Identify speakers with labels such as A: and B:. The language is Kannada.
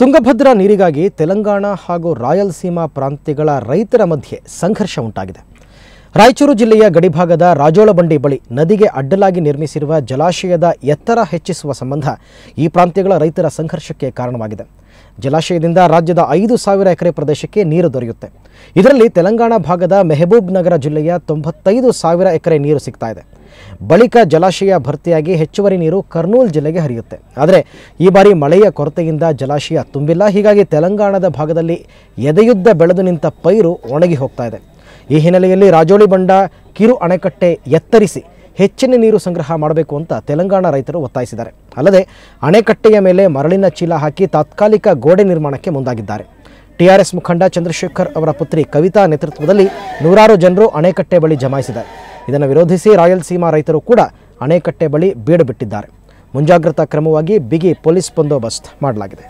A: ತುಂಗಭದ್ರಾ ನೀರಿಗಾಗಿ ತೆಲಂಗಾಣ ಹಾಗೂ ರಾಯಲಸೀಮಾ ಪ್ರಾಂತ್ಯಗಳ ರೈತರ ಮಧ್ಯೆ ಸಂಘರ್ಷ ಉಂಟಾಗಿದೆ. ರಾಯಚೂರು ಜಿಲ್ಲೆಯ ಗಡಿಭಾಗದ ರಾಜೋಳಬಂಡಿ ಬಳಿ ನದಿಗೆ ಅಡ್ಡಲಾಗಿ ನಿರ್ಮಿಸಿರುವ ಜಲಾಶಯದ ಎತ್ತರ ಹೆಚ್ಚಿಸುವ ಸಂಬಂಧ ಈ ಪ್ರಾಂತ್ಯಗಳ ರೈತರ ಸಂಘರ್ಷಕ್ಕೆ ಕಾರಣವಾಗಿದೆ. ಜಲಾಶಯದಿಂದ ರಾಜ್ಯದ 5,000 ಎಕರೆ ಪ್ರದೇಶಕ್ಕೆ ನೀರು ದೊರೆಯುತ್ತೆ. ಇದರಲ್ಲಿ ತೆಲಂಗಾಣ ಭಾಗದ ಮೆಹಬೂಬ್ ನಗರ ಜಿಲ್ಲೆಯ 95,000 ಎಕರೆ ನೀರು ಸಿಗ್ತಾ ಇದೆ. ಬಳಿಕ ಜಲಾಶಯ ಭರ್ತಿಯಾಗಿ ಹೆಚ್ಚುವರಿ ನೀರು ಕರ್ನೂಲ್ ಜಿಲ್ಲೆಗೆ ಹರಿಯುತ್ತೆ. ಆದರೆ ಈ ಬಾರಿ ಮಳೆಯ ಕೊರತೆಯಿಂದ ಜಲಾಶಯ ತುಂಬಿಲ್ಲ. ಹೀಗಾಗಿ ತೆಲಂಗಾಣದ ಭಾಗದಲ್ಲಿ ಎದೆಯುದ್ದ ಬೆಳೆದು ನಿಂತ ಪೈರು ಒಣಗಿ ಹೋಗ್ತಾ ಇದೆ. ಈ ಹಿನ್ನೆಲೆಯಲ್ಲಿ ರಾಜೋಳಿಬಂಡ ಕಿರು ಅಣೆಕಟ್ಟೆ ಎತ್ತರಿಸಿ ಹೆಚ್ಚಿನ ನೀರು ಸಂಗ್ರಹ ಮಾಡಬೇಕು ಅಂತ ತೆಲಂಗಾಣ ರೈತರು ಒತ್ತಾಯಿಸಿದ್ದಾರೆ. ಅಲ್ಲದೆ ಅಣೆಕಟ್ಟೆಯ ಮೇಲೆ ಮರಳಿನ ಚೀಲ ಹಾಕಿ ತಾತ್ಕಾಲಿಕ ಗೋಡೆ ನಿರ್ಮಾಣಕ್ಕೆ ಮುಂದಾಗಿದ್ದಾರೆ. ಟಿಆರ್ಎಸ್ ಮುಖಂಡ ಚಂದ್ರಶೇಖರ್ ಅವರ ಪುತ್ರಿ ಕವಿತಾ ನೇತೃತ್ವದಲ್ಲಿ ನೂರಾರು ಜನರು ಅಣೆಕಟ್ಟೆ ಬಳಿ ಜಮಾಯಿಸಿದ್ದಾರೆ. ಇದನ್ನು ವಿರೋಧಿಸಿ ರಾಯಲಸೀಮಾ ರೈತರು ಕೂಡ ಅಣೆಕಟ್ಟೆ ಬಳಿ ಬೀಡು ಬಿಟ್ಟಿದ್ದಾರೆ. ಮುಂಜಾಗ್ರತಾ ಕ್ರಮವಾಗಿ ಬಿಗಿ ಪೊಲೀಸ್ ಬಂದೋಬಸ್ತ್ ಮಾಡಲಾಗಿದೆ.